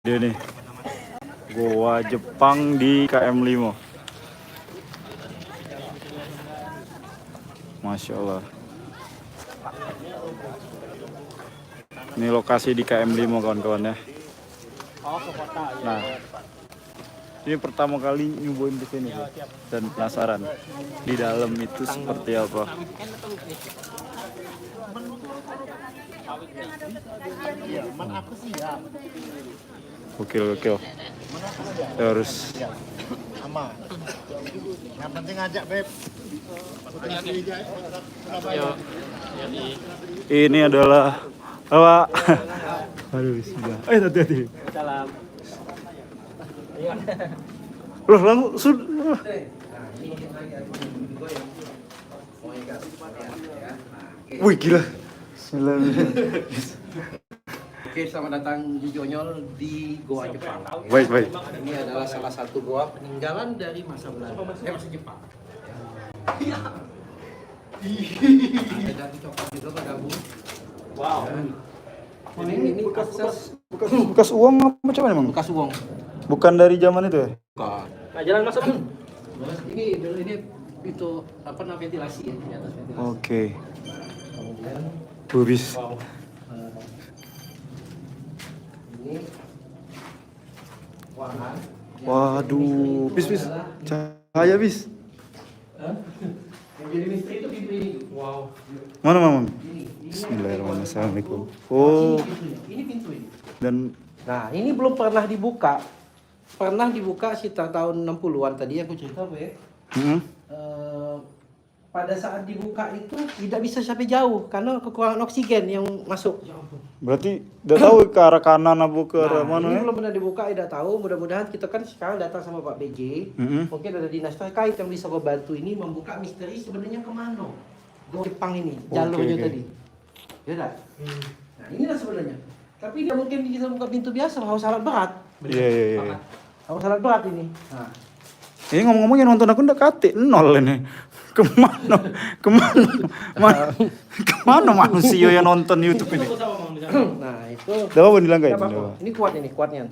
Dia nih, Goa Jepang di KM Limo. Masya Allah. Ini lokasi di KM Limo kawan-kawan ya. Nah, ini pertama kali nyobain ke sini dan penasaran di dalam itu seperti apa. Gokil. Kita harus Aman. Yang penting ajak Beb. ini adalah apa? Aduh, bismillah. Hati-hati. Salam. Loh, langsung sudah. Wih, gila. Oke, selamat datang di Jonyol di Goa Jepang. Baik. Ini adalah salah satu goa peninggalan dari masa Belanda, masa Jepang. Ada daging coklat juga bergabung. Wow. Jadi ini Bekas uang apa macam mana, Bang? bekas uang. Bukan dari zaman itu ya? Bukan. Nah, jalan masuk. Ini itu apa namanya ventilasi ya di atas ventilasi. Oke. Kemudian Bubis. ini ruangan. Waduh, bis. Cahaya bis. Yang jadi misteri itu pintu ini. Wow. Mana, Mam? Ini. Bismillahirrahmanirrahim. Assalamualaikum. Oh, Ini pintu ini. dan Nah, ini belum pernah dibuka. Pernah dibuka sekitar tahun 60-an tadi aku cerita, Be. Pada saat dibuka itu tidak bisa sampai jauh karena kekurangan oksigen yang masuk. berarti udah tahu ke arah kanan apa ke arah mana Ini ya? belum pernah dibuka, tidak tahu. Mudah-mudahan kita kan sekarang datang sama Pak BJ. Mungkin ada dinas terkait yang bisa membantu ini membuka misteri sebenarnya kemana. Go Jepang ini, jalurnya Oke. tadi. Ya tak? Nah, inilah sebenarnya. Tapi dia mungkin kita buka pintu biasa, harus alat berat. Iya. Harus alat berat ini. Nah, Ini ngomong-ngomong yang nonton aku udah kate 0 ini. Kemana manusia yang nonton YouTube ini? nah itu. Udah apa dilangkai? Nggak apa-apa. Ini kuat ini, kuatnya.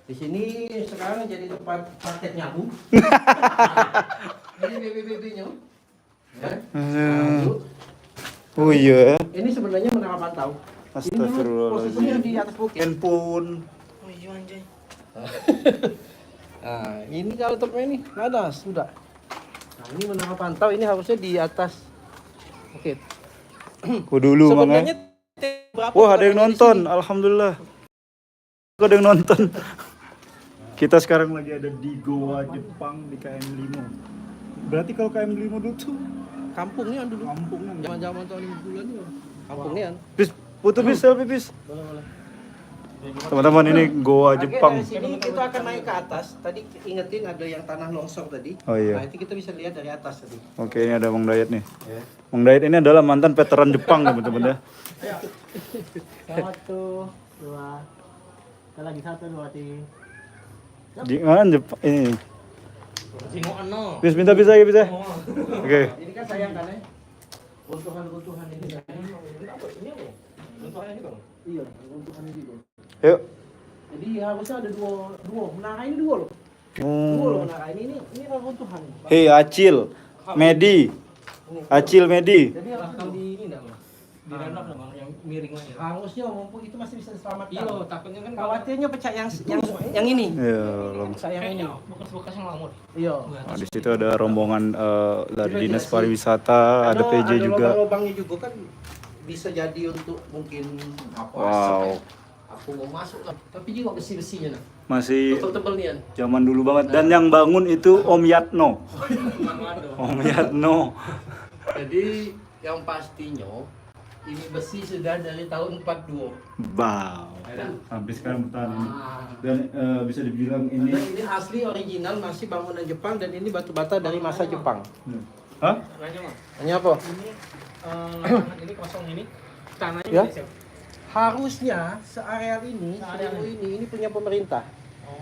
Di sini sekarang jadi tempat praktek nyabu. Ini BBB-nya. Ya. Oh iya. Ini sebenarnya menara pantau. Ini dulu posisinya di atas bukit. Handphone. Oh iya anjay. Nah, ini kalau tempatnya ini ada sudah. Nah, ini menara pantau, ini harusnya di atas bukit. Dulu Bang ya. Sebenarnya berapa? Wah, ada yang orang di nonton. sini? Alhamdulillah. Ada yang nonton. Kita sekarang lagi ada di Goa Jepang di KM Limo. Berarti kalau KM Limo dulu tuh Kampungnya dulu. kampungnya. Zaman-zaman tahun 50-an itu. Kampungnya. Bis, foto bis, selfie bis. Boleh. Teman-teman ini Goa Oke, Jepang. dari sini kita akan naik ke atas. Tadi ingetin ada yang tanah longsor tadi. Oh iya. Nah, itu kita bisa lihat dari atas tadi. Oke, ini ada Mang Dayat nih. Mang Dayat ini adalah mantan veteran Jepang teman-teman ya. 1, 2. Kita lagi 1, 2, 3. Di mana Jepang ini? Singoan no. Bis minta bisa ya bisa. Oke. Ini kan sayang kan ya? Runtuhan-runtuhan ini. Ini apa? Bentuknya juga. Iya, runtuhan ini juga. Yuk. Jadi harusnya ada dua. Menara ini dua loh. Dua loh menara ini runtuhan. Hei Acil, Medi. Acil Medi. Jadi Bahkan di ini enggak, Bang? Di renov enggak, Bang? Yang miring lagi. harusnya mumpung itu masih bisa diselamatkan. Iya, takutnya kan Khawatirnya pecah yang ini. Ya, Pecah yang ini. bekas-bekas yang lamur. Iya. nah, di situ ada rombongan dari dinas pariwisata, ada PJ juga. Lubang-lubangnya juga kan bisa jadi untuk mungkin apa? Wow. Aku mau masuk kan. Tapi juga besi-besinya nah. Masih Tebel-tebel nih kan. zaman dulu banget. Dan yang bangun itu Om Yatno. Om Yatno. Jadi yang pastinya ini besi sudah dari tahun 42. Wow. Sampai sekarang bertahan ini. Ah. Dan bisa dibilang ini. Dan ini asli original masih bangunan Jepang dan ini batu bata dari masa Jepang. Hah? Sengaja, Bang. Hanya apa? Ini lapangan ini kosong ini. Tanahnya Ya? Indonesia. Harusnya seareal ini, Seareal ini punya pemerintah.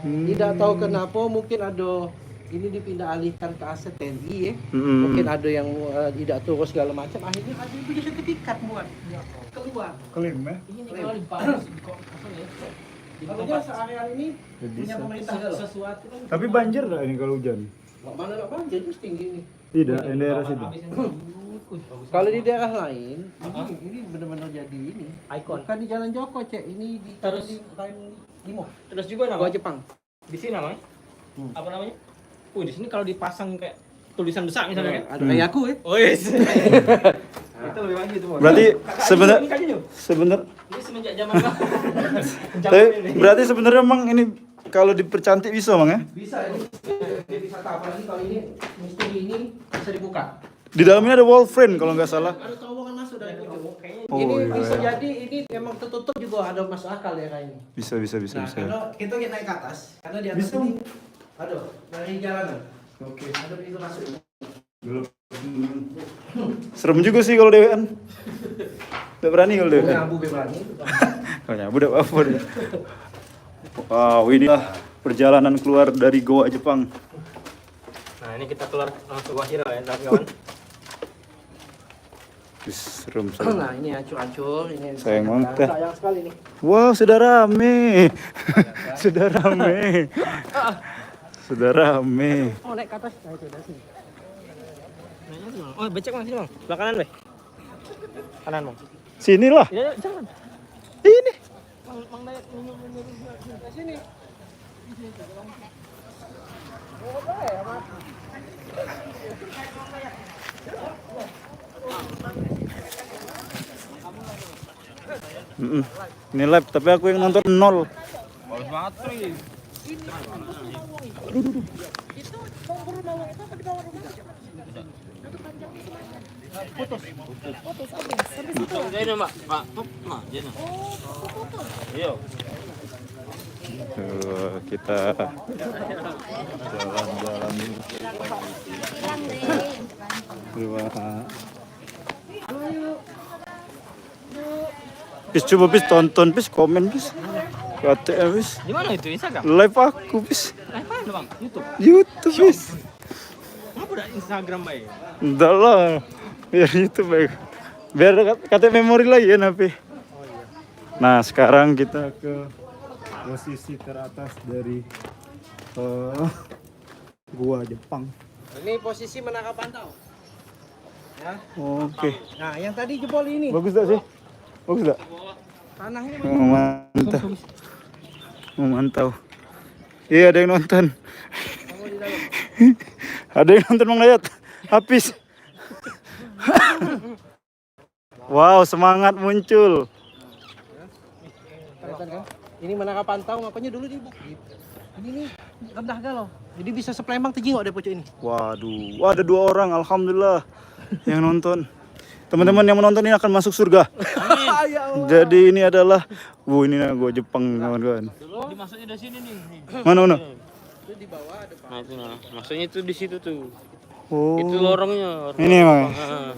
Hmm. Tidak tahu kenapa mungkin ada ini dipindah alihkan ke aset TNI ya. Hmm. Mungkin ada yang tidak turun segala macam. Akhirnya ada yang punya sertifikat buat keluar. Klaim ya? Ini kalau dibahas di kosong ya. Makanya area ini Ya, punya bisa. pemerintah galau. Sesuatu kan. Tapi banjir lah ini kalau hujan. Mana nggak banjir terus tinggi ini. Tidak, yang daerah situ. Kalau di daerah lain, ini benar-benar jadi ini. Ikon. Bukan di Jalan Joko, Cek. Ini di Terus? di Prime Limo. Terus juga nama Gua Jepang. di sini namanya. Apa namanya? Di sini kalau dipasang kayak tulisan besar misalnya kan. Ada kayak aku ya. Oh yes. Itu lebih maju itu, Bos. Berarti sebenarnya Ini kayaknya ini semenjak zaman tapi berarti sebenarnya emang ini kalau dipercantik bisa Mang ya? Bisa ini dia bisa apalagi kalau ini misteri ini bisa dibuka. Di dalamnya ada wall frame kalau nggak salah. Ada terowongan masuk dari ujung. Oh, Ini iya. bisa jadi ini memang tertutup juga ada masuk akal ya kayak ini. Bisa. Nah, kalau kita naik ke atas, karena di atas Bisa. ini aduh dari jalanan. Oke. Ada pintu masuk. Serem juga sih kalau dewean. Tidak berani kalau dewean. Punya Abu Bebrani. Oh ya, udah apa deh. Wow, inilah perjalanan keluar dari Goa Jepang. Nah, ini kita keluar langsung ke Wahira ya, kawan. Serem. Nah, ini ancur-ancur, ini Sayang banget ya. sayang sekali nih. Wow, sudah rame. Sudah rame. Sudah rame. Oh, naik ke atas. Nah, itu dari sini. Naiknya sini, Bang. Oh, becek Bang, sini, Bang. Sebelah kanan, Bang. Kanan, Bang. Sinilah. Ya, jangan. Ini. Mang Dayat ke sini. Ini live, tapi aku yang nonton 0. Bagus banget, Tri. Jadi, Mbak. Pak, nah, jadi. Iya. Kita jalan-jalan Pis coba pis tonton pis komen pis KTM pis Di mana itu Instagram? live aku pis Live mana, Bang? YouTube. YouTube pis Apa udah Instagram, Bang? enggak lah biar YouTube baik biar KTM memori lagi ya napi. Nah sekarang kita ke posisi teratas dari gua Jepang. Ini posisi menara pantau. Ya. Oke. Nah, yang tadi jebol ini. Bagus tak sih? Bagus tak? Tanah ini Mantap. Memantau. Iya ada yang nonton. kamu di dalam. Ada yang nonton Mang Dayat. Habis. Wow, semangat muncul. Kelihatan kan? Ini menara pantau, makanya dulu di ini nih rendah galau. Jadi bisa sepelembang terjengok deh pojok ini. Waduh, wah, ada 2 orang, alhamdulillah yang nonton. Teman-teman yang menonton ini akan masuk surga. Ya Allah. Jadi ini adalah, ini gua Jepang kawan-kawan. Dimasuknya dari sini nih. Mana? Itu di bawah ada Nah, itu nah. Maksudnya itu di situ tuh. Oh, Itu lorongnya. ini Mang. Nah,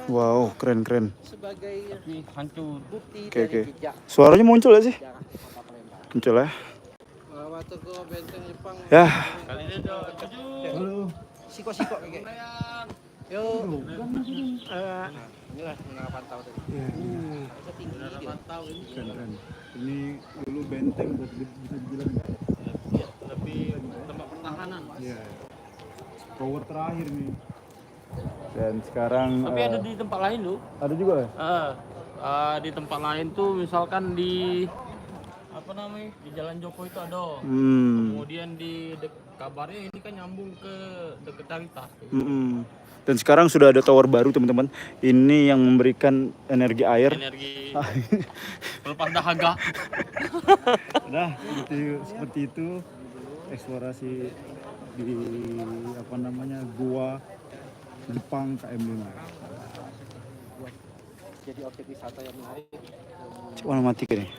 Wow, keren. sebagai tapi hancur. bukti Oke. dari jejak Suaranya muncul gak sih? sejarah kota Palembang. Muncul ya. Bahwa Toko Benteng Jepang. Ya. Kali ini udah tujuh. Halo. Siko-siko kayak. Yo. Inilah menara pantau tadi. Bisa tinggi dia. Pantau ini. Keren. Ini dulu benteng bisa dibilang. Lebih tempat pertahanan. Iya. Tower terakhir nih. Dan sekarang Tapi ada di tempat lain loh. ada juga ya? Di tempat lain tuh misalkan di apa namanya di Jalan Joko itu ada. Kemudian kabarnya ini kan nyambung ke deket Caritas. Dan sekarang sudah ada tower baru teman-teman. Ini yang memberikan energi air. Energi pelepas dahaga. Nah, seperti itu eksplorasi di Goa Jepang KM5. Jadi objek wisata yang menarik. Coba mati kan nih.